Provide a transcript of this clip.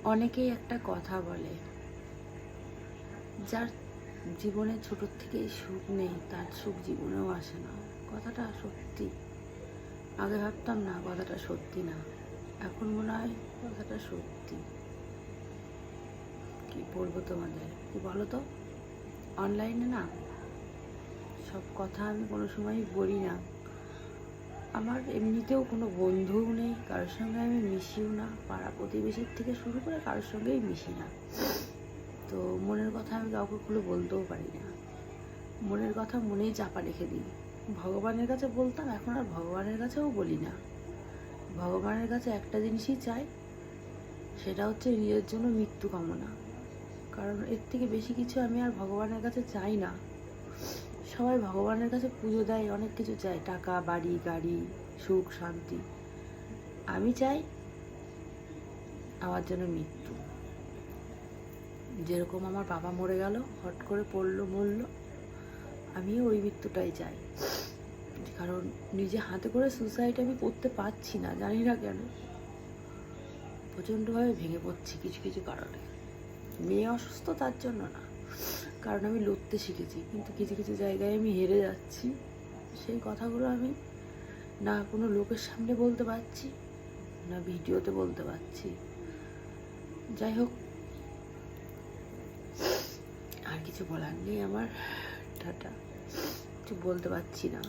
অনেকেই একটা কথা বলে, যার জীবনে ছোটোর থেকেই সুখ নেই তার সুখ জীবনেও আসে না। কথাটা সত্যি। আগে ভাবতাম না কথাটা সত্যি না, এখন মনে হয় কথাটা সত্যি। কি বলবো তোমাদের, কি বলো তো, অনলাইনে না সব কথা আমি কোনো সময়ই বলি না। আমার এমনিতেও কোনো বন্ধুও নেই, কারোর সঙ্গে আমি মিশিও না, পাড়া প্রতিবেশীর থেকে শুরু করে কারোর সঙ্গেই মিশি না। তো মনের কথা আমি কাউকে খুলে বলতেও পারি না, মনের কথা মনেই চাপা রেখে দিই। ভগবানের কাছে বলতাম, এখন আর ভগবানের কাছেও বলি না। ভগবানের কাছে একটা জিনিসই চাই, সেটা হচ্ছে নিজের জন্য মৃত্যু কামনা। কারণ এর থেকে বেশি কিছু আমি আর ভগবানের কাছে চাই না। সবাই ভগবানের কাছে পুজো দেয়, অনেক কিছু চায়, টাকা, বাড়ি, গাড়ি, সুখ, শান্তি। আমি চাই আমার জন্য মৃত্যু। যেরকম আমার বাবা মরে গেল, হট করে পড়লো, মরলো, আমিও ওই মৃত্যুটাই চাই। কারণ নিজে হাতে করে সুসাইড আমি করতে পারছি না, জানি না কেন। প্রচণ্ডভাবে ভেঙে পড়ছি কিছু কিছু কারণে। মেয়ে অসুস্থ তার জন্য না, কারণ আমি লড়তে শিখেছি, কিন্তু কিছু কিছু জায়গায় আমি হেরে যাচ্ছি। সেই কথাগুলো আমি না কোনো লোকের সামনে বলতে পারছি, না ভিডিওতে বলতে পারছি। যাই হোক, আর কিছু বলার নেই আমার। টাটা। কিছু বলতে পারছি না।